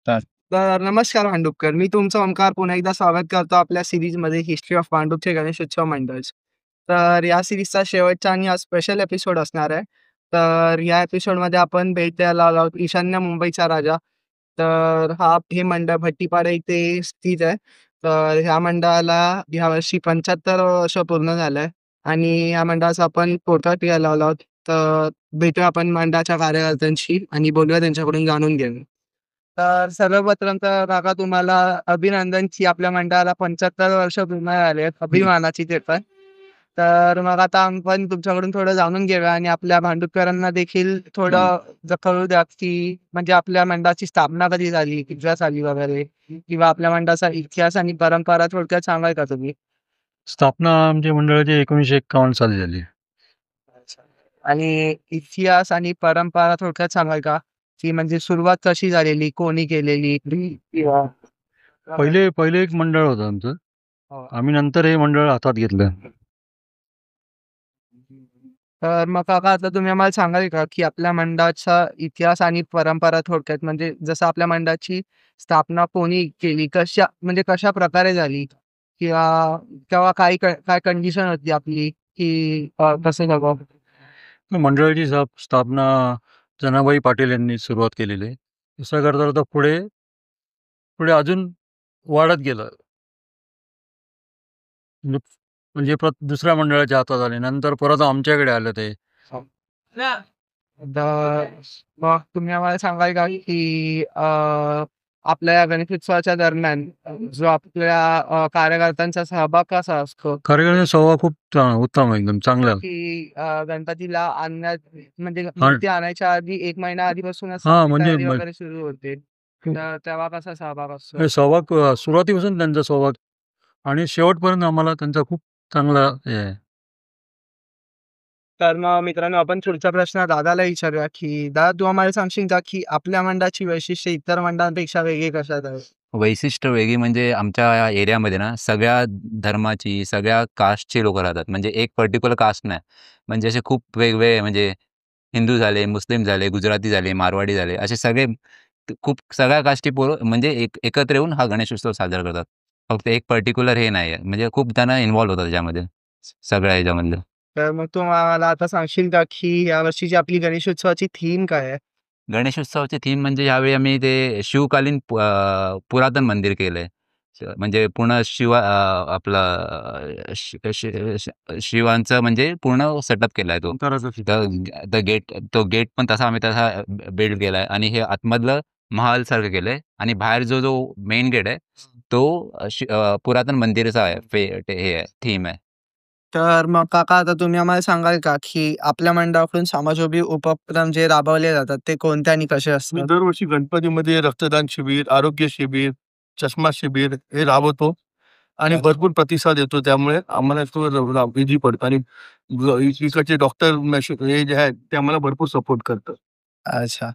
तर तर नमस्कार भांडुपकर. मी तुमचा ओंकार पुन्हा एकदा स्वागत करतो आपल्या सीरीजमध्ये हिस्ट्री ऑफ भांडूपचे गणेशोत्सव मंडळs. तर या सीरीजचा शेवटचा आणि हा स्पेशल एपिसोड असणार आहे. तर या एपिसोडमध्ये आपण भेट द्यायला आलो आहोत ईशान्य मुंबईचा राजा. तर हे मंडळ भट्टीपाडा इथे स्थित आहे. तर ह्या मंडळाला यावर्षी 75 वर्ष पूर्ण झालंय आणि या मंडळाचा आपण पोर्ट्रेट घ्यायला आलो आहोत. तर भेटूया आपण मंडळाच्या कार्यकर्त्यांशी आणि बोलूया त्यांच्याकडून जाणून घेऊ. तर सर्वप्रथम तर काका तुम्हाला अभिनंदन की आपल्या मंडळाला 75 वर्ष पूर्ण झाले आहेत. अभिमानाची ते पण. तर मग आता आपण तुमच्याकडून थोडं जाणून घेऊया आणि आपल्या भांडुपकरांना देखील थोडं कळू द्या की म्हणजे आपल्या मंडळाची स्थापना कधी झाली, किती साली वगैरे किंवा आपल्या मंडळाचा इतिहास आणि परंपरा थोडक्यात सांगाल का तुम्ही? स्थापना आमच्या मंडळाची 1951 साली झाली. अच्छा. आणि इतिहास आणि परंपरा थोडक्यात सांगाल का? की म्हणजे सुरुवात कशी झालेली, कोणी केलेली किंवा पहिले पहिले एक मंडळ होतं आमचं. हो. आम्ही नंतर हे मंडळ हातात घेतलं. तर मग काका आता तुम्ही आम्हाला सांगाल का, की आपल्या मंडळाचा इतिहास आणि परंपरा थोडक्यात म्हणजे जसं आपल्या मंडळाची स्थापना कोणी केली, म्हणजे कशाप्रकारे झाली? किंवा तेव्हा काय कंडिशन होती आपली, की कसं सगळं? मंडळाची स्थापना जनाबाई पाटील यांनी सुरुवात केलेली आहे. असं करता करता पुढे पुढे अजून वाढत गेलं. म्हणजे म्हणजे दुसऱ्या मंडळाच्या हातात आले. नंतर परत आमच्याकडे आलं ते. तर मग तुम्ही आम्हाला सांगाल का, की आपल्या या गणेशोत्सवाच्या दरम्यान जो आपल्या कार्यकर्त्यांचा सहभाग कसा असतो? कार्यक्रम स्वभाव खूप उत्तम एकदम चांगला. की गणपतीला आणण्यात म्हणजे हा मूर्ती आणायच्या आधी 1 महिना आधीपासूनच हा, आपली म्हणजे तयारी वगैरे सुरू होते. तर तेव्हा कसा सहभाग असतो? सहभाग सुरुवातीपासून त्यांचा सहभाग आणि शेवटपर्यंत आम्हाला त्यांचा खूप चांगला हे आहे. तर मग मित्रांनो आपण पुढचा प्रश्न दादाला विचारूया, की दादा तू आम्हाला सांगशील का, की आपल्या मंडळाची वैशिष्ट्ये इतर मंडळांपेक्षा वेगळी कशात आहेत? वैशिष्ट्य वेगळी म्हणजे आमच्या या एरियामध्ये ना सगळ्या धर्माची, सगळ्या कास्टची लोकं राहतात. म्हणजे एक पर्टिक्युलर कास्ट नाही. म्हणजे असे खूप वेगवेगळे म्हणजे हिंदू झाले, मुस्लिम झाले, गुजराती झाले, मारवाडी झाले, असे सगळे खूप सगळ्या कास्टची पोरं म्हणजे एकत्र येऊन हा गणेशोत्सव साजरा करतात. फक्त एक पर्टिक्युलर हे नाही आहे. म्हणजे खूप जण इन्व्हॉल्व होतात त्याच्यामध्ये, सगळ्या ह्याच्यामधलं. तर मग तू आम्हाला आता सांगशील का, की यावर्षीची आपली गणेशोत्सवाची थीम काय आहे? गणेशोत्सवाची थीम म्हणजे यावेळी आम्ही ते शिवकालीन पुरातन मंदिर केलंय. म्हणजे पूर्ण आपलं शिवांचं म्हणजे पूर्ण सेटअप केलाय तो. तर तो गेट पण तसा बिल्ड केलाय आणि हे आतमधलं महालसारखं केलंय आणि बाहेर जो मेन गेट आहे तो पुरातन मंदिराचा आहे. हे आहे, थीम आहे. तर मग काका आता तुम्ही आम्हाला सांगाल का, की आपल्या मंडळाकडून समाजोपयोगी उपक्रम जे राबवले जातात ते कोणते आणि कसे मी असतात? दरवर्षी गणपतीमध्ये रक्तदान शिबिर, आरोग्य शिबिर, चष्मा शिबिर हे राबवतो आणि भरपूर प्रतिसाद येतो. त्यामुळे आम्हाला तो इझी पडतो आणि इकडचे डॉक्टर हे जे आहेत ते आम्हाला भरपूर सपोर्ट करतात. अच्छा.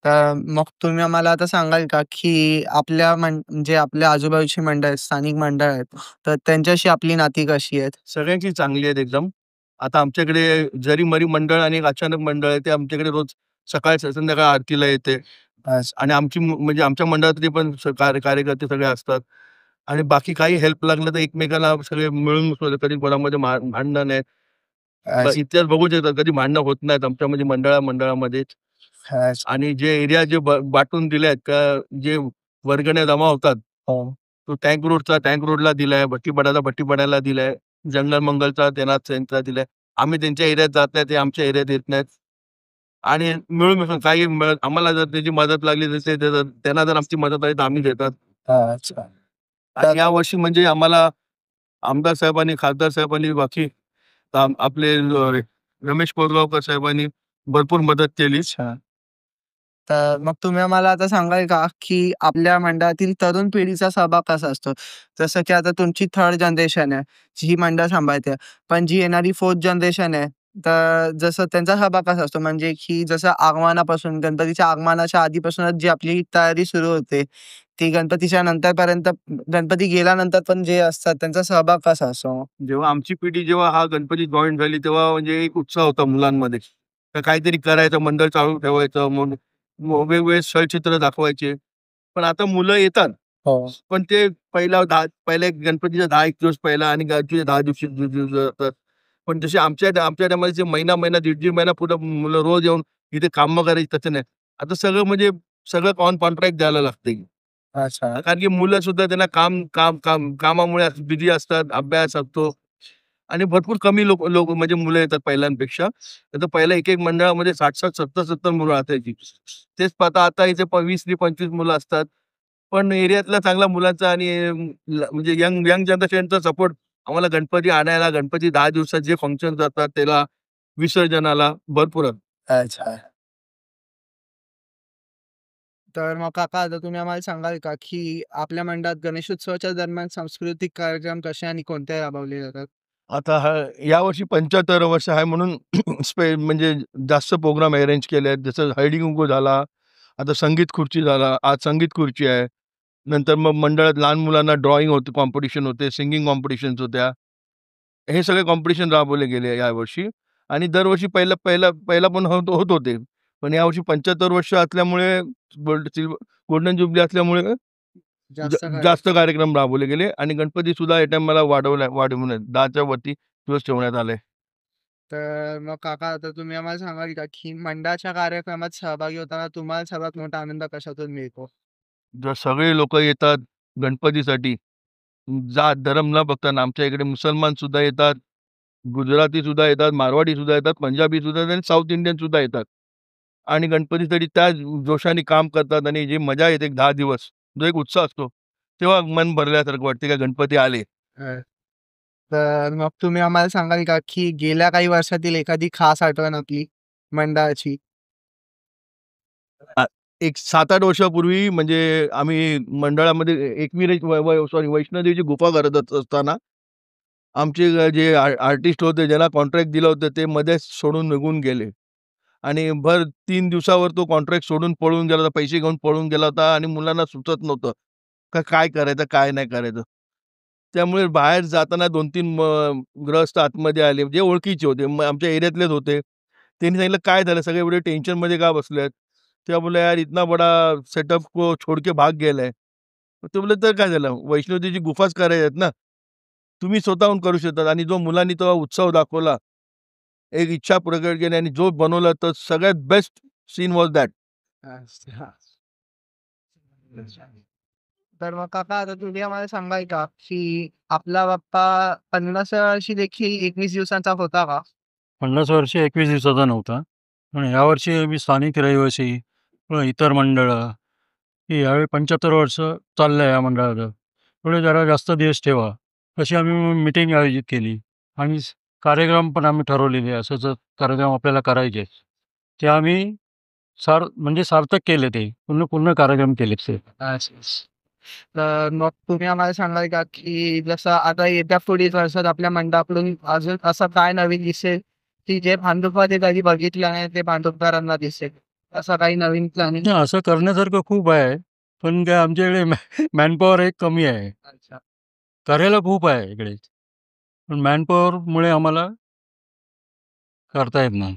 तर मग तुम्ही आम्हाला आता सांगाल का, की आपल्या म्हणजे आपल्या आजूबाजूची मंडळ आहेत, स्थानिक मंडळ आहेत, तर त्यांच्याशी आपली नाती कशी आहेत? सगळ्यांची चांगली आहेत एकदम. आता आमच्याकडे जरी-मरी मंडळ आणि एक अचानक मंडळ आहे, ते आमच्याकडे रोज सकाळ संध्याकाळ आरतीला येते. अच्छा. आणि म्हणजे आमच्या मंडळातले पण कार्यकर्ते सगळे असतात आणि बाकी काही हेल्प लागलं तर एकमेकांना सगळे मिळून मिसळून कधी कोणामध्ये भांडणं नाही. अच्छा. इतिहास बघू शकता कधी भांडणं होत नाहीत आमच्या म्हणजे मंडळामध्येच. अच्छा. आणि जे एरिया जे वाटून दिले आहेत का जे वर्गण्या जमा होतात हो. तो टँक रोडला दिलाय, भट्टीपाड्याला दिलाय, जंगल मंगलचा त्यांचा दिलाय. आम्ही त्यांच्या एरियात जात नाही, ते आमच्या एरियात येत नाहीत. आणि मिळून मिसळून काही आम्हाला जर त्याची मदत लागली तर त्यांना जर आमची मदत आली तर आम्ही देतात. अच्छा. आणि यावर्षी म्हणजे आम्हाला आमदार साहेबांनी, खासदार साहेबांनी, बाकी आपले रमेश कोरगावकर साहेबांनी भरपूर मदत केली. अच्छा. तर मग तुम्ही आम्हाला आता सांगाल का, की आपल्या मंडळातील तरुण पिढीचा सहभाग कसा असतो? जसं की आता तुमची 3rd जनरेशन आहे, जी मंडळ सांभाळते. पण जी येणारी 4th जनरेशन आहे, तर जसं त्यांचा सहभाग कसा असतो? म्हणजे की जसं आगमनापासून गणपतीच्या आगमनाच्या आधीपासूनच जी आपली तयारी सुरू होते, ती गणपतीच्या नंतरपर्यंत गणपती गेल्यानंतर पण जे असतात त्यांचा सहभाग कसा असतो? जेव्हा आमची पिढी जेव्हा हा गणपती जॉईन झाली तेव्हा म्हणजे एक उत्साह होता मुलांमध्ये. तर काहीतरी करायचं, मंडळ चालू ठेवायचं, मग वेगवेगळे छळचित्र दाखवायचे. पण आता मुलं येतात. हो. पण ते पहिल्या गणपतीच्या 10-1 दिवस पहिला आणि गणपतीच्या 10 दिवशी जातात. पण जसे आमच्या टायमाला जे महिना, दीड महिना पुढे मुलं रोज येऊन इथे कामं करायची तसं नाही. आता सगळं म्हणजे सगळं ऑन कॉन्ट्रॅक्ट द्यायला लागतंय. अच्छा. कारण की मुलं सुद्धा त्यांना कामामुळे बिझी असतात, अभ्यास असतो आणि भरपूर कमी लोक लोक म्हणजे मुलं येतात पहिल्यांपेक्षा. तर पहिल्या एक मंडळामध्ये 60-60, 70-70 मुलं असायची. तेच पाहता आता इथे 20-25 मुलं असतात. पण एरियातला चांगला मुलांचा आणि म्हणजे यंग यंग जनरेशनचा सपोर्ट आम्हाला गणपती आणायला, गणपती 10 दिवसात जे फंक्शन जातात त्याला, विसर्जनाला भरपूर आहे. अच्छा. तर मग काका आता तुम्ही आम्हाला सांगाल का, की आपल्या मंडळात गणेशोत्सवाच्या दरम्यान सांस्कृतिक कार्यक्रम कसे आणि कोणते राबवले जातात? आता यावर्षी 75 वर्ष आहे म्हणून म्हणजे जास्त प्रोग्राम अरेंज केले आहेत. जसं हळदी-कुंकू झाला, आता संगीत खुर्ची झाला. आज संगीत खुर्ची आहे. नंतर मग मंडळात लहान मुलांना ड्रॉइंग होते, कॉम्पिटिशन होते, सिंगिंग कॉम्पिटिशन्स होत्या. हे सगळे कॉम्पिटिशन राबवले गेले यावर्षी आणि दरवर्षी पहिला पण होत होते. पण यावर्षी 75 वर्ष असल्यामुळे गोल्डन जुबली असल्यामुळे जास्त कार्यक्रम राबवले गेले आणि गणपती सुद्धा या टाइमाला वाढवून 10च्या वरती दिवस ठेवण्यात आले. तर मग काका आता तुम्ही आम्हाला सांगाल का, की मंडळाच्या कार्यक्रमात सहभागी होताना तुम्हाला सर्वात मोठा आनंद कशातून मिळतो? जर सगळे लोक येतात गणपतीसाठी, जात धर्म न बघता आमच्या इकडे मुसलमान सुद्धा येतात, गुजराती सुद्धा येतात, मारवाडी सुद्धा येतात, पंजाबी सुद्धा येतात आणि साऊथ इंडियन सुद्धा येतात आणि गणपतीसाठी त्या जोशाने काम करतात आणि जी मजा येते 10 दिवस, जो एक उत्साह असतो, तेव्हा मन भरल्यासारखं वाटते का गणपती आले. तर मग तुम्ही आम्हाला सांगाल का, की गेल्या काही वर्षातील एखादी खास आठवण आपली मंडळाची? एक 7-8 वर्षापूर्वी म्हणजे आम्ही मंडळामध्ये वैष्णोदेवीची गुफा करत असताना आमचे जे आर्टिस्ट होते, ज्यांना कॉन्ट्रॅक्ट दिलं होतं, ते मध्येच सोडून निघून गेले आणि 3 दिवसावर तो कॉन्ट्रॅक्ट सोडून पळून गेला होता. पैसे घेऊन पळून गेला होता आणि मुलांना सुचत नव्हतं, काय करायचं, काय नाही करायचं. त्यामुळे बाहेर जाताना 2-3 गृहस्थ आतमध्ये आले, जे ओळखीचे होते, मग आमच्या एरियातलेच होते. त्यांनी सांगितलं, "काय झालं? सगळे एवढे टेन्शनमध्ये का बसलेत?" तेव्हा बोलले, "यार इतना बडा सेटअप को छोड़ के भाग गेला है." ते बोलले, "तर काय झालं? वैष्णोदेवीची गुफाच करायच्या आहेत ना. तुम्ही स्वतःहून करू शकता." आणि जो मुलांनी तेव्हा उत्सव दाखवला, एक इच्छा प्रकट केली आणि जो बनवला, तर सगळ्यात बेस्ट सीन वॉज दॅट. अच्छा. तर मग काका आता तुम्ही आम्हाला सांगाल का, की आपला बाप्पा 50व्या वर्षी देखील 21 दिवसांचा होता का? 50 वर्षे 21 दिवसाचा नव्हता. पण यावर्षी आम्ही स्थानिक रहिवासी व इतर मंडळं, की यावेळी 75 वर्ष चाललं आहे या मंडळाचं. थोडे जरा जास्त दिवस ठेवा. अशी आम्ही मीटिंग आयोजित केली आणि कार्यक्रम पण आम्ही ठरवलेले असं कार्यक्रम आपल्याला करायचे. ते आम्ही म्हणजे सार्थक केले ते. पूर्ण कार्यक्रम केले ते. तर मग तुम्ही आम्हाला सांगाल का, की जसं आता येत्या पुढील वर्षात आपल्या मंडळाकडून अजून असं काय नवीन दिसेल, की जे भांडुपमध्ये कधी बघितलं नाही ते भांडुपकरांना दिसेल? असं काही नवीन प्लॅनिंग? नाही, असं करण्यासारखं खूप आहे. पण काय आमच्याकडे मॅनपॉवर एक कमी आहे. अच्छा. करायला खूप आहे इकडे. पण मॅनपॉवरमुळे आम्हाला करता येत नाही.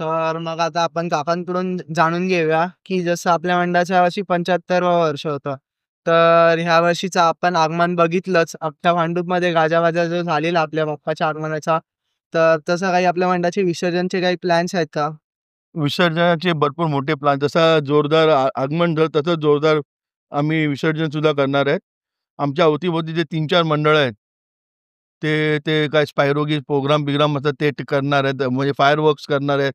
तर मग आता आपण काकांकडून जाणून घेऊया, की जसं आपल्या मंडळाच्या यावर्षी 75वं वर्ष होतं. तर ह्या वर्षीचं आपण आगमन बघितलंच. अख्ख्या भांडूपमध्ये गाजावाजा जो झालेला आपल्या बाप्पाच्या आगमनाचा. तर तसं काही आपल्या मंडळाचे विसर्जनचे काही प्लॅन्स आहेत का? विसर्जनाचे भरपूर मोठे प्लॅन, जसा जोरदार आगमन झालं तसं जोरदार आम्ही विसर्जन सुद्धा करणार आहेत. आमच्या अवतीभोवती जे 3-4 मंडळं आहेत, ते ते काय स्पायरोगी प्रोग्राम असतात ते करणार आहेत. म्हणजे फायरवर्क्स करणार आहेत.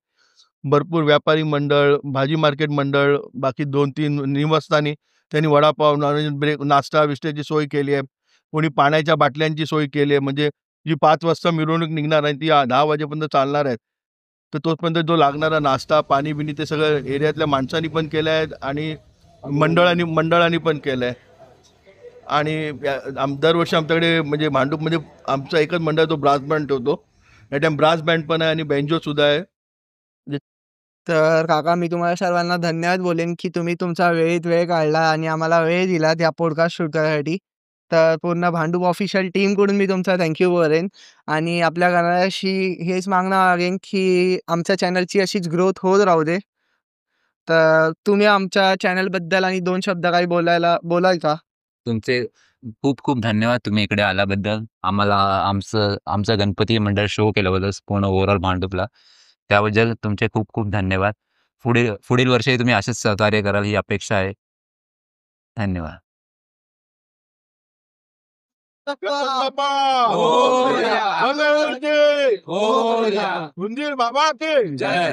भरपूर व्यापारी मंडळ, भाजी मार्केट मंडळ, बाकी 2-3 निवासस्थानी त्यांनी वडापाव, नॉन ब्रेक, नाश्ता-बिष्टाची सोय केली आहे. कोणी पाण्याच्या बाटल्यांची सोय केली आहे. म्हणजे जी 5 वाजता मिरवणूक निघणार आहे ती 10 वाजेपर्यंत चालणार आहे. तर तोपर्यंत जो लागणारा नाश्ता, पाणी-बिणी ते सगळं एरियातल्या माणसांनी पण केलं आहे आणि मंडळांनी पण केलं आहे. आणि दरवर्षी आमच्याकडे म्हणजे भांडूपमध्ये आमचा एकच मंडळ तो ब्रास बँड ठेवतो. या टाईम ब्रास बँड पण आहे आणि बँजो सुद्धा आहे. तर काका मी तुम्हाला सर्वांना धन्यवाद बोलेन, की तुम्ही तुमचा वेळेत वेळ काढला आणि आम्हाला वेळ दिलात या पॉडकास्ट शूट करण्यासाठी. तर पूर्ण भांडूप ऑफिशियल टीमकडून मी तुमचा थँक यू बोलेन आणि आपल्या घराशी हेच मागणं मागेन, की आमच्या चॅनलची अशीच ग्रोथ होत राहू दे. तर तुम्ही आमच्या चॅनलबद्दल आणि 2 शब्द काही बोलाल का? तुमचे खूप खूप धन्यवाद तुम्ही इकडे आल्याबद्दल. आम्हाला आमचं गणपती मंडळ शो केल्याबद्दल पूर्ण ओव्हरऑल भांडुपला. त्याबद्दल तुमचे खूप खूप धन्यवाद. पुढील वर्षी तुम्ही असेच सहकार्य कराल ही अपेक्षा आहे. धन्यवाद. मंगळमूर्ती! मंदिर बाबा की जय!